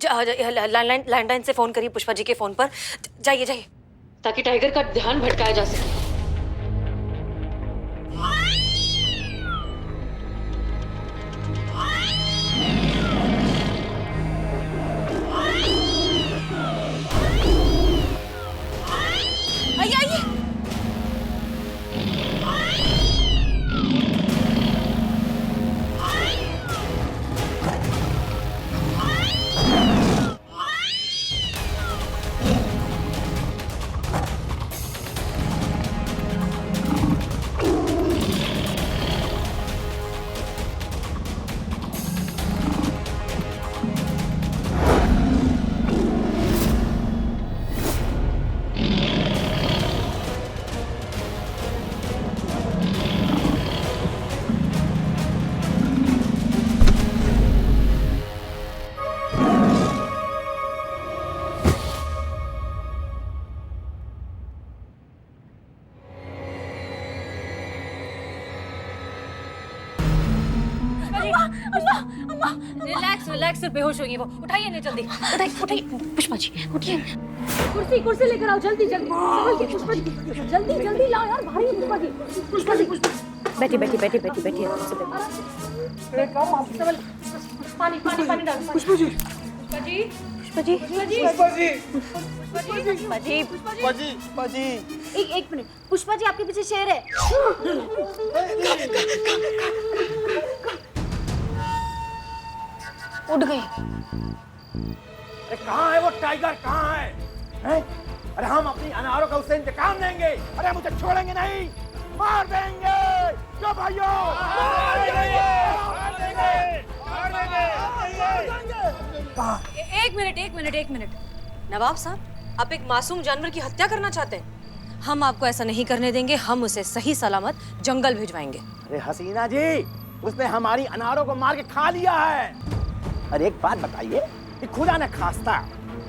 Landline से phone करिए पुष्पा जी के फोन पर। जाइए जाइए, ताकि टाइगर का ध्यान भटकाया जा सके। आइए आइए। रिलैक्स रिलैक्स, सिर्फ बेहोश होगी वो। उठाइए नहीं, जल्दी उठाइए उठाइए। पुष्पा जी उठिए। कुर्सी कुर्सी लेकर आओ, जल्दी जल्दी। पुष्पा जी जल्दी जल्दी लाओ यार, भारी है पुष्पा जी। पुष्पा जी बैठिए बैठिए बैठिए बैठिए बैठिए। पानी पानी पानी डालो। पुष्पा जी, पुष्पा जी पुष्पा जी पुष्पा जी, पुष्पा जी पुष्पा जी, पुष्पा जी। एक मिनट, पुष्पा जी आपके पीछे शेर है। उठ गए। अरे कहाँ है वो टाइगर, कहाँ है? हैं? अरे हम अपनी अनारों का उससे इंतकाम लेंगे। अरे हम उसे छोड़ेंगे नहीं, मार देंगे। क्यों भाइयों? मार देंगे, मार देंगे, मार देंगे, मार देंगे। एक मिनट। नवाब साहब, आप एक मासूम जानवर की हत्या करना चाहते हैं? हम आपको ऐसा नहीं करने देंगे। हम उसे सही सलामत जंगल भिजवाएंगे। अरे हसीना जी, उसने हमारी अनारों को मार के खा लिया है। अरे एक बात बताइए कि खुदा न खास्ता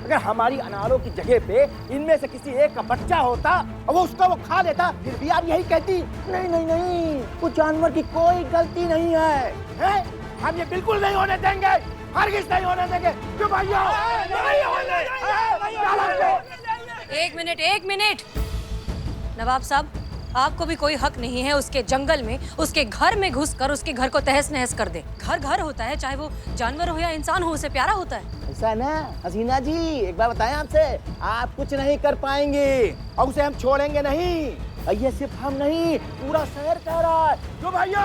अगर हमारी अनारों की जगह पे इनमें से किसी एक का बच्चा होता और वो खा लेता, फिर भी आप यही कहती? नहीं नहीं नहीं, उस जानवर की कोई गलती नहीं है, हैं? हम ये बिल्कुल नहीं होने देंगे, हरगिज़ नहीं होने देंगे। क्यों भाइयों? नहीं होने देंगे। एक मिनट। नवाब साहब, आपको भी कोई हक नहीं है उसके जंगल में, उसके घर में घुसकर उसके घर को तहस नहस कर दे। घर घर होता है, चाहे वो जानवर हो या इंसान हो, उसे प्यारा होता है। ऐसा ना हसीना जी, एक बार बताएं आपसे, आप कुछ नहीं कर पाएंगे और उसे हम छोड़ेंगे नहीं। ये सिर्फ हम नहीं, पूरा शहर कह रहा है। क्यों भाइयों?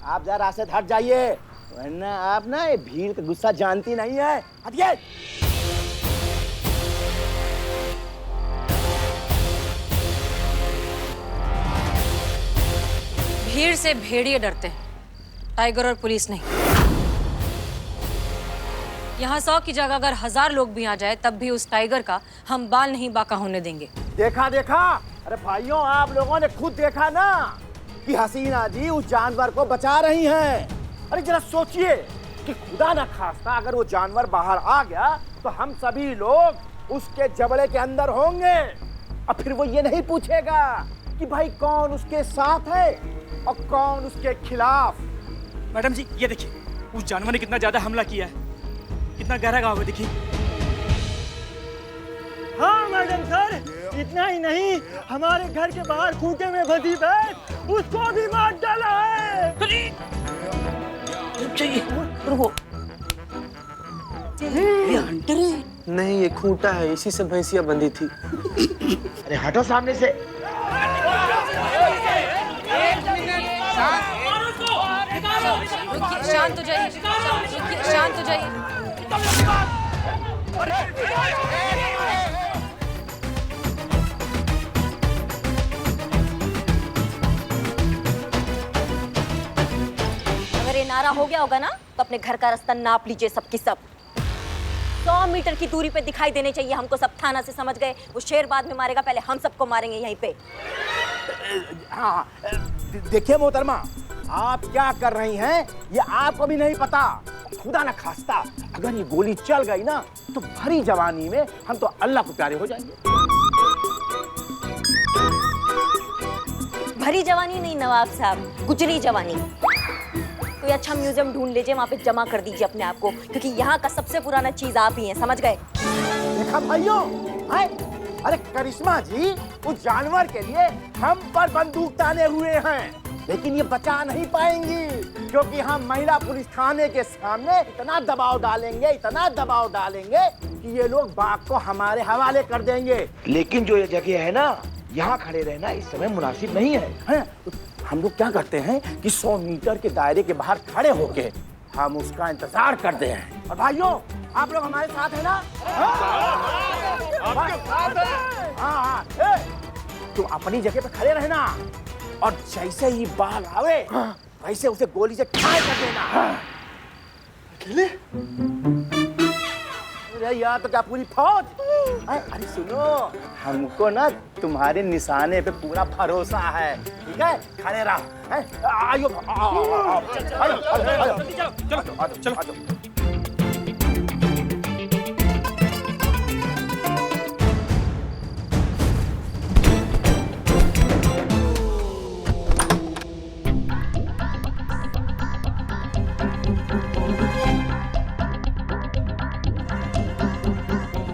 आप जरा रास्ते से हट जाइए, वरना आप ना ये भीड़ का गुस्सा जानती नहीं है। हटिए। भीड़ से भेड़िए डरते हैं, टाइगर और पुलिस नहीं। यहाँ 100 की जगह अगर 1000 लोग भी आ जाए, तब भी उस टाइगर का हम बाल नहीं बाका होने देंगे। देखा देखा? अरे भाइयों, आप लोगों ने खुद देखा ना कि हसीना जी उस जानवर को बचा रही हैं। अरे जरा सोचिए कि खुदा न खास्ता अगर वो जानवर बाहर आ गया तो हम सभी लोग उसके जबड़े के अंदर होंगे और फिर वो ये नहीं पूछेगा कि भाई कौन उसके साथ है और कौन उसके खिलाफ। मैडम जी, ये देखिए, उस जानवर ने कितना ज्यादा हमला किया है, कितना गहरा घाव है, देखिए। हाँ मैडम सर, इतना ही नहीं, हमारे घर के बाहर खूंटे में फंसी भैंस, उसको भी मार डाला है। ये हंटर है? नहीं, ये खूंटा है, इसी से भैंसिया बंधी थी। अरे हटो सामने से। शांत हो जाइए, शांत हो जाइए। अगर ये नारा हो गया होगा ना, तो अपने घर का रास्ता नाप लीजिए सबकी सब। 100 मीटर की दूरी पे दिखाई देने चाहिए हमको सब। थाना से समझ गए? वो शेर बाद में मारेगा, पहले हम सबको मारेंगे यहीं पे। हाँ, देखिए मोहतरमा, आप क्या कर रही हैं ये आपको भी नहीं पता। खुदा न खास्ता अगर ये गोली चल गई ना तो भरी जवानी में हम तो अल्लाह को प्यारे हो जाएंगे। भरी जवानी नहीं नवाब साहब, गुजरी जवानी। कोई अच्छा म्यूजियम ढूंढ लीजिए, वहाँ पे जमा कर दीजिए अपने आप को, क्योंकि यहाँ का सबसे पुराना चीज आप ही हैं, समझ गए? देखा भाइयों, हैं? अरे करिश्मा जी, उस जानवर के लिए हम पर बंदूक ताने हुए हैं, लेकिन ये बचा नहीं पाएंगी, क्योंकि हम महिला पुलिस थाने के सामने इतना दबाव डालेंगे कि ये लोग बाघ को हमारे हवाले कर देंगे। लेकिन जो ये जगह है ना, यहाँ खड़े रहना इस समय मुनासिब नहीं है? तो हम लोग क्या करते हैं कि 100 मीटर के दायरे के बाहर खड़े होके हम उसका इंतजार करते हैं। और भाइयों, आप लोग हमारे साथ हैं ना? हाँ, तुम अपनी जगह पे खड़े रहना, और जैसे ही बाघ आवे वैसे उसे गोली से घायल कर देना। अकेले? अरे यार, तो क्या पूरी फौज? अरे सुनो, हमको ना तुम्हारे निशाने पे पूरा भरोसा है, ठीक है? खड़े रहो। आयो, चलो।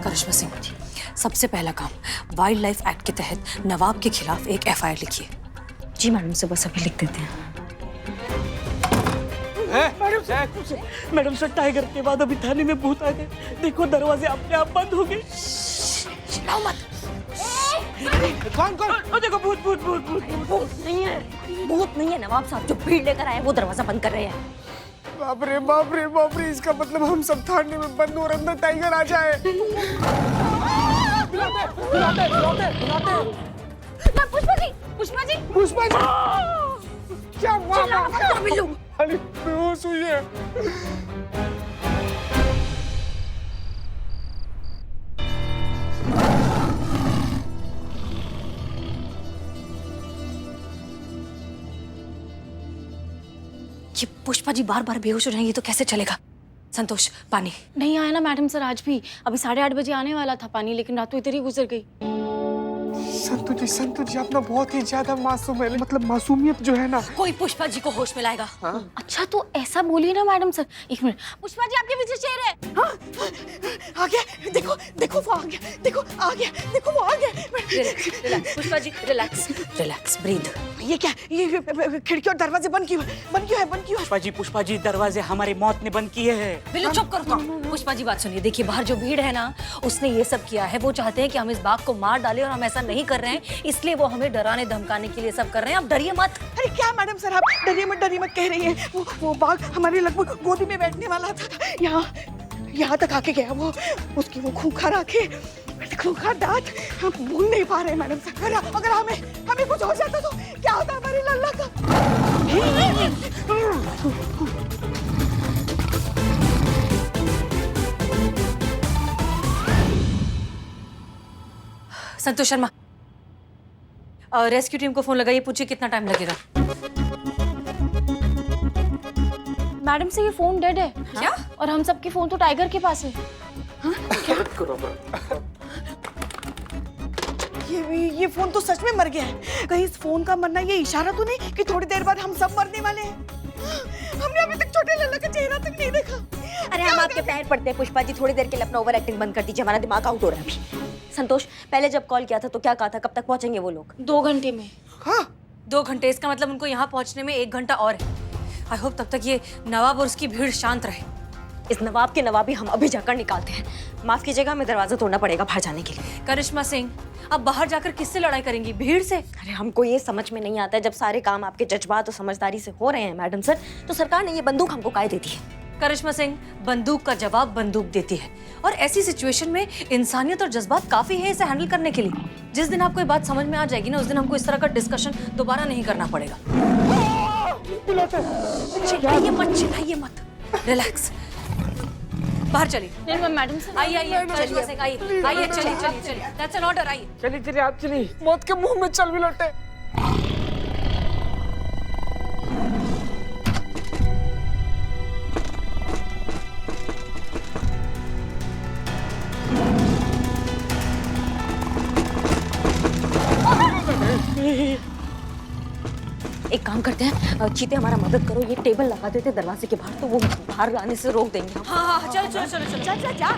करिश्मा सिंह, सबसे पहला काम वाइल्ड लाइफ एक्ट के तहत नवाब के खिलाफ एक एफआईआर लिखिए। जी मैडम से बस अभी लिख देते हैं। मैडम सर, टाइगर के बाद अभी थाने में भूत आ गए, देखो दरवाजे अपने आप बंद हो गए। चिल्लाओ मत। कौन? देखो भूत। भूत नहीं है नवाब साहब, जो भीड़ लेकर आए वो दरवाजा बंद कर रहे हैं। बाप रे, इसका मतलब हम सब थाने में बंद और अंदर टाइगर आ जाए। पुष्पा जी क्या हुआ? अरे बेहोश हुई है। ये पुष्पा जी बार बार बेहोश हो जाएंगी तो कैसे चलेगा? संतोष, पानी। नहीं आया ना मैडम सर आज भी, अभी 8:30 बजे आने वाला था पानी, लेकिन रात तो इधर ही गुजर गई। संतु जी अपना बहुत ही ज्यादा मासूम है, मतलब मासूमियत जो है ना। कोई पुष्पा जी को होश में लाएगा। अच्छा तो ऐसा बोलिए ना मैडम सर। एक मिनट, पुष्पा जी आपके पीछे शेर है। आ गया, देखो वो आ गया, देखो वो आ गया। Relax Pushpa ji, relax, breathe. ये क्या? ये खिड़की और दरवाजे बंद क्यों है? पुष्पा जी, दरवाजे हमारी मौत ने बंद किए हैं। बिल्कुल चुप करो तुम। पुष्पा जी बात सुनिए, देखिए बाहर जो भीड़ है ना, उसने ये सब किया है। वो चाहते हैं कि हम इस बाघ को मार डालें, और हम ऐसा नहीं कर रहे हैं, इसलिए वो हमें डराने धमकाने के लिए सब कर रहे हैं। आप डरिए मत। अरे क्या मैडम सर, आप डरिए मत कह रही हैं। वो बाघ हमारी लगभग गोदी में बैठने वाला था, यहाँ तक आके गया। वो उसकी वो खूंखार आंखें, खूंखार दांत, हम भूल नहीं पा रहे मैडम सर। अगर हमें कुछ हो जाता तो क्या होता हमारी लल्ला का? संतोष शर्मा, रेस्क्यू टीम को फोन लगाइए, पूछिए कितना टाइम लगेगा। मैडम से ये फोन डेड है। क्या? और हम सबके फोन तो टाइगर के पास है। ये फोन तो सच में मर गया है। कहीं इस फोन का मरना ये इशारा तो नहीं कि थोड़ी देर बाद हम सब मरने वाले हैं? हमने अभी तक छोटे लल्ला का चेहरा तक नहीं देखा। अरे हम आपके पैर पड़ते हैं पुष्पा जी, थोड़ी देर के लिए अपना ओवर एक्टिंग बंद कर दीजिए, हमारा दिमाग आउट हो रहा है अभी। संतोष, पहले जब कॉल किया था तो क्या कहा था, कब तक पहुंचेंगे वो लोग? 2 घंटे में। हाँ, 2 घंटे, इसका मतलब उनको यहाँ पहुँचने में 1 घंटा और है। आई होप तब तक ये नवाब और उसकी भीड़ शांत रहे। इस नवाब के नवाबी हम अभी जाकर निकालते हैं। माफ कीजिएगा, हमें दरवाजा तोड़ना पड़ेगा बाहर जाने के लिए। करिश्मा सिंह, अब बाहर जाकर किससे लड़ाई करेंगी? भीड़ से? अरे हमको ये समझ में नहीं आता है, जब सारे काम आपके जज्बात और समझदारी से हो रहे हैं मैडम सर, तो सरकार ने ये बंदूक हमको काहे देती है? करिश्मा सिंह, बंदूक का जवाब बंदूक देती है, और ऐसी सिचुएशन में इंसानियत और जज्बात काफी है इसे हैंडल करने के लिए। जिस दिन आपको ये बात समझ में आ जाएगी ना, उस दिन हमको इस तरह का डिस्कशन दोबारा नहीं करना पड़ेगा। चिल्लाइए मत, रिलैक्स। बाहर चलिए। नहीं मैडम सर, आइए करिश्मा सिंह, आइए, चलिए। दैट्स एन ऑर्डर, आइए। चलिए आप चलिए। मौत के मुंह में चल भी लौटे। एक काम करते हैं, चीते हमारा मदद करो, ये टेबल लगा देते दरवाजे के बाहर, तो वो बाहर आने से रोक देंगे। हाँ हाँ चलो चलो चलो चलो चल चल जा।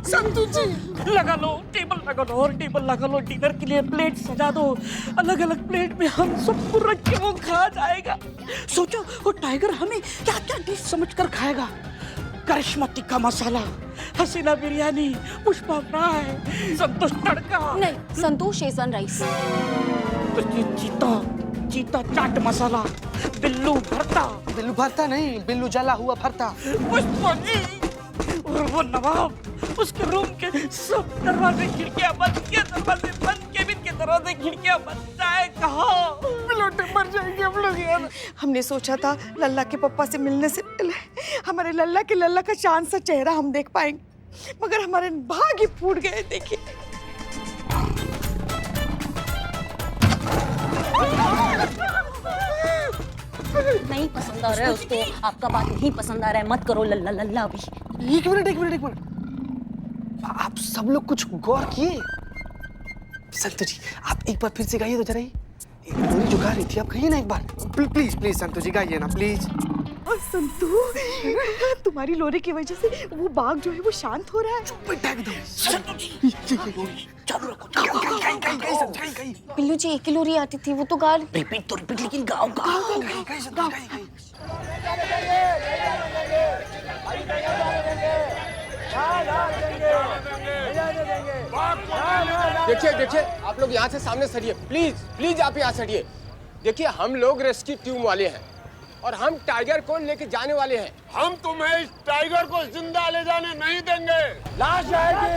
संतू जी लगा लो टेबल, लगा लो और टेबल लगा लो, डिनर के लिए प्लेट सजा दो, अलग अलग प्लेट में हम सबको रख के वो खा जाएगा। सोचो वो टाइगर हमें क्या क्या डिश समझकर खाएगा। करिश्मा टिक्का मसाला, हसीना बिरयानी, पुष्पा फ्राई, संतोष तड़का, नहीं संतोष शेजवान राइस। चीता चीता चाट मसाला, बिल्लू भरता, बिल्लू भरता नहीं, बिल्लू जला हुआ भरता। पुष्पा जी और वो नवाब, उसके रूम के सब दरवाजे खिड़कियां बंद, के दरवाजे बंद, केबिन के दरवाजे खिड़कियां बंद, जाए कहाँ? बिलोटे मर जाएंगे हम लोग यार। हमने सोचा था लल्ला के पप्पा से मिलने से पहले हमारे लल्ला के लल्ला का चांद सा चेहरा हम देख पाएंगे, मगर हमारे भाग ही फूट गए। देखिए नहीं पसंद आ रहा है उसको, आपका बात नहीं पसंद आ रहा है, मत करो लल्ला लल्ला अभी। एक मिनट एक मिनट एक मिनट, आप सब लोग कुछ गौर किए? संतू जी आप एक बार फिर से गाइए तो जरा, लोरी जो गा रही थी आप कहिए ना एक बार, प्लीज प्लीज संतू जी गाइए ना प्लीज। संतू, तुम्हारी लोरी की वजह से वो बाघ जो है वो शांत हो रहा है। चुप बैठ एकदम। संतू जी चालू रखो, गाइए। बिल्लू जी एक ही लोरी आती थी, वो तो गा रिपीट तो रिपीट, लेकिन गाओ गाओ। देखिए देखिए आप लोग यहाँ से सामने सरिए, प्लीज प्लीज आप यहाँ सरिए। देखिए हम लोग रेस्क्यू टीम वाले हैं और हम टाइगर को लेके जाने वाले हैं। हम तुम्हें इस टाइगर को जिंदा ले जाने नहीं देंगे। लाश जाएगी,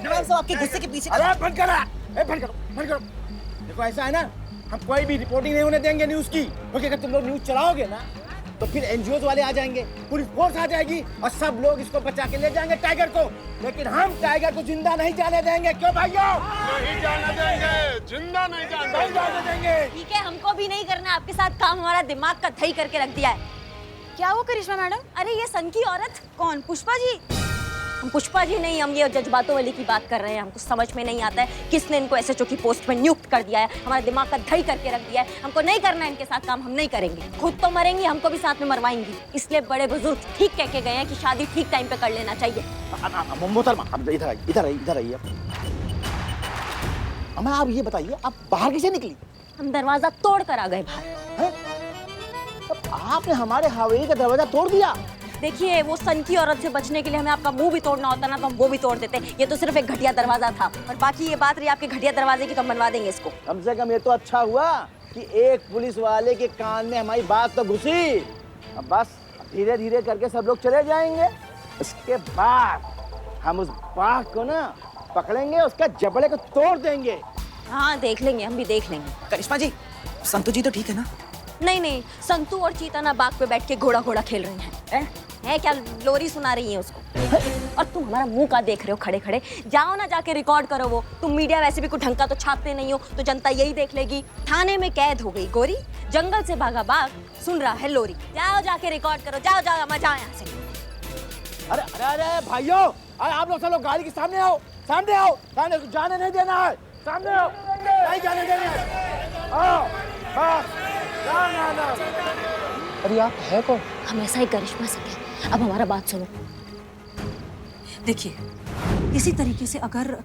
नवाब साहब आपके गुस्से के पीछे। अरे बंद करो। देखो ऐसा है ना, हम कोई भी रिपोर्टिंग नहीं होने देंगे न्यूज की, क्योंकि अगर तुम लोग न्यूज चलाओगे ना तो फिर एनजीओ वाले आ जाएंगे, पुलिस फोर्स आ जाएगी और सब लोग इसको बचा के ले जाएंगे टाइगर को, लेकिन हम टाइगर को जिंदा नहीं जाने देंगे। क्यों भाइयों? नहीं जाने देंगे, जिंदा नहीं जाने देंगे। ठीक है, हमको भी नहीं करना आपके साथ काम, हमारा दिमाग का दही करके रख दिया है। क्या हुआ करिश्मा मैडम? अरे ये सन की औरत कौन? पुष्पा जी? हम पुष्पा जी नहीं, हम ये जज्बातों वाली की बात कर रहे हैं। हमको समझ में नहीं आता है किसने इनको एसएचओ की पोस्ट में नियुक्त कर दिया है, हमारा दिमाग का दही करके रख दिया है। हमको नहीं करना है इनके साथ काम, हम नहीं करेंगे। खुद तो मरेंगी, हमको भी साथ में मरवाएंगी। इसलिए बड़े बुजुर्ग ठीक कह के गए हैं कि शादी ठीक टाइम पे कर लेना चाहिए। मोहतरमा इधर आइए। अम्मा आप ये बताइए, आप बाहर कैसे निकली? हम दरवाजा तोड़ कर आ गए बाहर। आपने हमारे हवेली का दरवाजा तोड़ दिया? देखिए वो सन की औरत से बचने के लिए हमें आपका मुंह भी तोड़ना होता ना, तो हम वो भी तोड़ देते। ये तो सिर्फ एक घटिया दरवाजा था, और बाकी ये बात रही आपके घटिया दरवाजे की, तो हम बनवा देंगे इसको। कम से कम ये तो अच्छा हुआ कि एक पुलिस वाले के कान में हमारी बात तो घुसी। अब बस धीरे धीरे करके सब लोग चले जाएंगे, उसके बाद हम उस बाघ को ना पकड़ेंगे, उसका जबड़े को तोड़ देंगे। हाँ देख लेंगे, हम भी देख लेंगे। करिश्मा जी संतू जी तो ठीक है ना? नहीं, संतू और चीता ना बाग पे बैठ के घोड़ा खेल रही हैं। है क्या लोरी सुना रही है उसको? और तुम हमारा मुंह का देख रहे हो खड़े खड़े? जाओ ना जाके रिकॉर्ड करो। वो तुम मीडिया वैसे भी कुछ ढंग का तो छापते नहीं हो, तो जनता यही देख लेगी। थाने में कैद हो गई गोरी, जंगल से भागा बाघ, सुन रहा है लोरी। जाओ जाके रिकॉर्ड करो, जाओ मजा यहाँ से। अरे भाइयों, अरे आप लोग सब लोग गाड़ी के सामने आओ, सामने जाने नहीं देना है, सामने आओ, नहीं जाने देना है। आओ, ना। अरे आप है कौन? हम ऐसा ही करिश्मा से कहें। अब हमारा बात सुनो। देखिए, इसी तरीके से अगर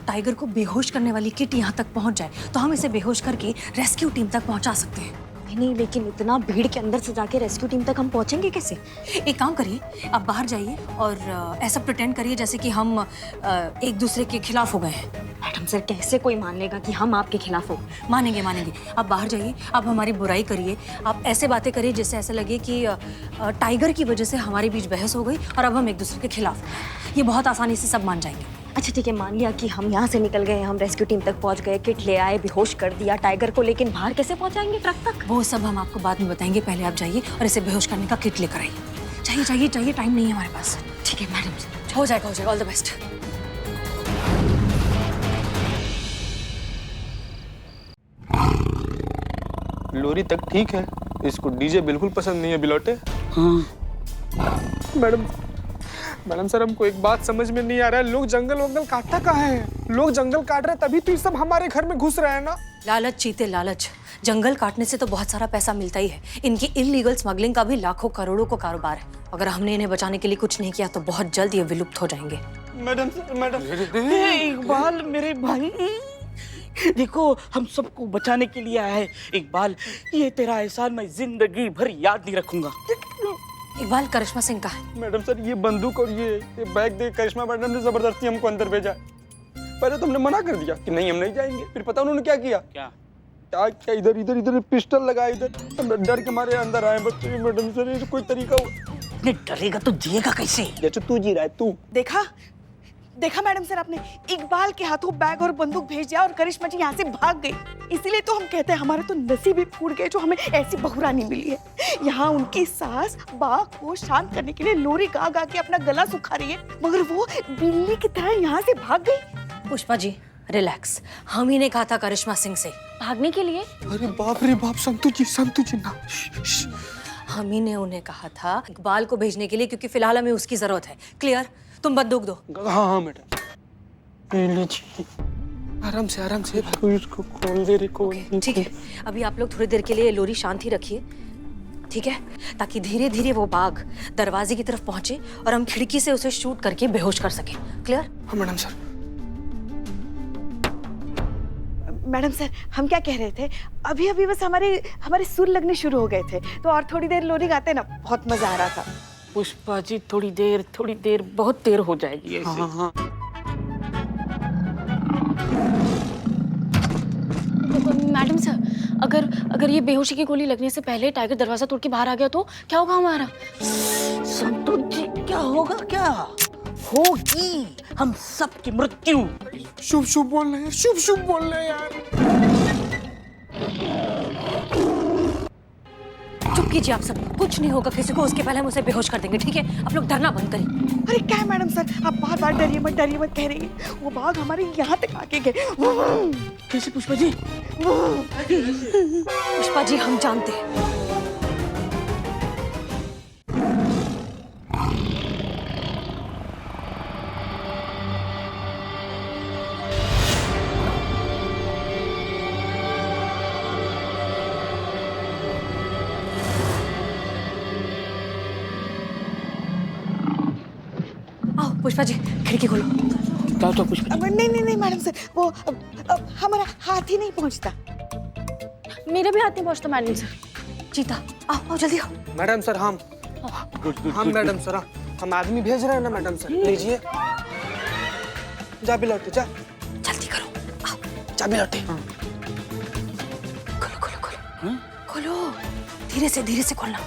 टाइगर को बेहोश करने वाली किट यहाँ तक पहुँच जाए तो हम इसे बेहोश करके रेस्क्यू टीम तक पहुँचा सकते हैं। नहीं, लेकिन इतना भीड़ के अंदर से जाके रेस्क्यू टीम तक हम पहुँचेंगे कैसे? एक काम करिए, आप बाहर जाइए और ऐसा प्रिटेंड करिए जैसे कि हम एक दूसरे के खिलाफ हो गए हैं। मैडम सर, कैसे कोई मान लेगा कि हम आपके खिलाफ हो? मानेंगे। आप बाहर जाइए, आप हमारी बुराई करिए, आप ऐसे बातें करिए जिससे ऐसा लगे कि टाइगर की वजह से हमारे बीच बहस हो गई और अब हम एक दूसरे के खिलाफ हैं। ये बहुत आसानी से सब मान जाएंगे। अच्छा ठीक है, मान लिया कि हम यहाँ से निकल गए, हम रेस्क्यू टीम तक पहुँच गए, किट ले आए, बेहोश कर दिया टाइगर को, लेकिन बाहर कैसे पहुँचाएंगे ट्रक तक? वो सब हम आपको बाद में बताएंगे। पहले आप जाइए और इसे बेहोश करने का किट लेकर आइए। चाहिए, टाइम नहीं है हमारे पास। ठीक है मैडम जी। हो जाएगा, ऑल द बेस्ट। लोरी तक ठीक है, इसको डीजे बिल्कुल पसंद नहीं है बिलौटे। मैडम सर, हमको एक बात समझ में नहीं आ रहा है, लोग जंगल वंगल काटता कहाँ है? लोग जंगल काट रहे तभी तो ये सब हमारे घर में घुस रहे हैं ना। लालच चीते लालच, जंगल काटने से तो बहुत सारा पैसा मिलता ही है। इनकी इलीगल स्मगलिंग का भी लाखों करोड़ों को कारोबार है। अगर हमने इन्हें बचाने के लिए कुछ नहीं किया तो बहुत जल्द ये विलुप्त हो जाएंगे। मैडम इकबाल मेरे भाई, देखो हम सबको बचाने के लिए आया है। इकबाल, ये तेरा एहसान मैं जिंदगी भर याद नहीं रखूंगा। इकबाल, करिश्मा सिंह का है। मैडम सर, ये बंदूक और ये बैग देख करिश्मा मैडम ने जबरदस्ती हमको अंदर भेजा। पहले तो हमने मना कर दिया कि नहीं हम नहीं जाएंगे, फिर पता उन्होंने क्या किया? क्या इधर पिस्टल लगाया, इधर हम डर के मारे अंदर आए। बच्चे मैडम सर, ये कोई तरीका नहीं डरेगा तो जिएगा कैसे? जैसे तू जी रहा है तू। देखा मैडम सर, आपने इकबाल के हाथों बैग और बंदूक भेज दिया और करिश्मा जी यहाँ से भाग गई। इसीलिए तो हम कहते हैं हमारे तो नसीब ही फूट गए जो हमें ऐसी बहुरानी मिली है। यहाँ उनकी सास बाघ को शांत करने के लिए लोरी गा गा के अपना गला सुखा रही है, मगर वो बिल्ली की तरह यहाँ से भाग गई। पुष्पा जी रिलैक्स, हम ही ने कहा था करिश्मा सिंह से भागने के लिए। अरे बाप रे बाप, संतु जी ना। हम ही ने उन्हें कहा था इकबाल को भेजने के लिए, क्योंकि फिलहाल हमें उसकी जरूरत है। क्लियर? तुम बंदूक दो। हाँ मैडम, आराम से इसको खोल दे रे, खोल। ठीक है, अभी आप लोग थोड़ी देर के लिए लोरी शांत ही रखिए, ठीक है? ताकि धीरे धीरे वो बाघ दरवाजे की तरफ पहुंचे और हम खिड़की से उसे शूट करके बेहोश कर सके। क्लियर? हाँ मैडम सर। मैडम सर, हम क्या कह रहे थे, अभी बस हमारे सुर लगने शुरू हो गए थे, तो और थोड़ी देर लोरी गाते ना, बहुत मजा आ रहा था। पुष्पा जी, थोड़ी देर बहुत देर हो जाएगी ऐसे। हाँ। मैडम सर, अगर ये बेहोशी की गोली लगने से पहले टाइगर दरवाजा तोड़ के बाहर आ गया तो क्या होगा हमारा? संतोष जी, क्या होगा? क्या होगी हम सबकी मृत्यु। शुभ बोल रहे हैं यार। चुप कीजिए आप सब, कुछ नहीं होगा किसी को, उसके पहले हम उसे बेहोश कर देंगे, ठीक है? आप लोग डरना बंद करिए। अरे क्या है मैडम सर, आप बार डरिए मत कह रही है। वो बाघ हमारे यहाँ तक आके गए। कैसे पुष्पा जी? पुष्पा जी, हम जानते हैं। आओ पुष्पा जी, खिड़की खोलो। क्या पुष्पा? नहीं मैडम सर, वो हमारा हाथ ही नहीं पहुँचता। मेरा भी हाथ नहीं पहुंचता मैडम सर। चीता, आओ जल्दी आओ। मैडम सर, हम मैडम सर, हम आदमी भेज रहे हैं ना मैडम सर, लीजिए। जा बिलौटे, जा जल्दी करो, आओ। जा बिलौटे। खोलो, धीरे से खोलना।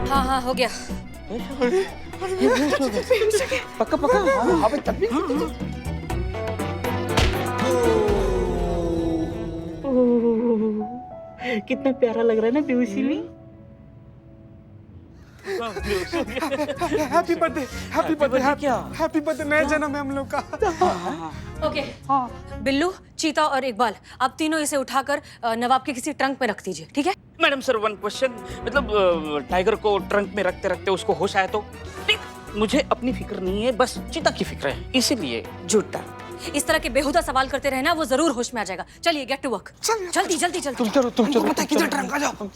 हाँ, हो गया। पक्का। हाँ भाई, तब भी। कितना प्यारा लग रहा है ना बेहोशी में। हैप्पी बर्थडे, नया जन्म है हम लोग का। ओके, बिल्लू, चीता और इकबाल, आप तीनों इसे उठाकर नवाब के किसी ट्रंक में रख दीजिए, ठीक है? मैडम सर, वन क्वेश्चन, मतलब टाइगर को ट्रंक में रखते रखते उसको होश आया तो? नहीं, मुझे अपनी फिक्र नहीं है, बस चीता की फिक्र है, इसीलिए। झूठा, इस तरह के बेहुदा सवाल करते रहना, वो जरूर होश में आ जाएगा। चलिए गेट टू वर्क। जल्दी जल्दी जल्दी। तुम चलो बता किधर ट्रंक आ जाओ।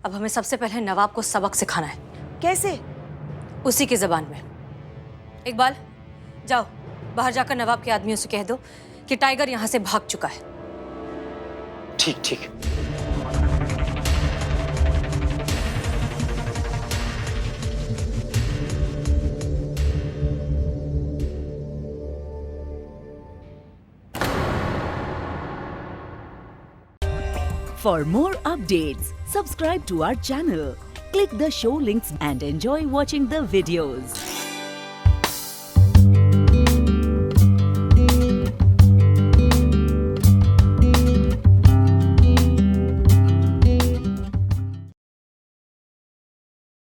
अब हमें सबसे पहले नवाब को सबक सिखाना है। कैसे? उसी की जबान में। इकबाल जाओ, बाहर जाकर नवाब के आदमियों से कह दो कि टाइगर यहाँ से भाग चुका है। ठीक ठीक। For more updates, subscribe to our channel, click the show links and enjoy watching the videos.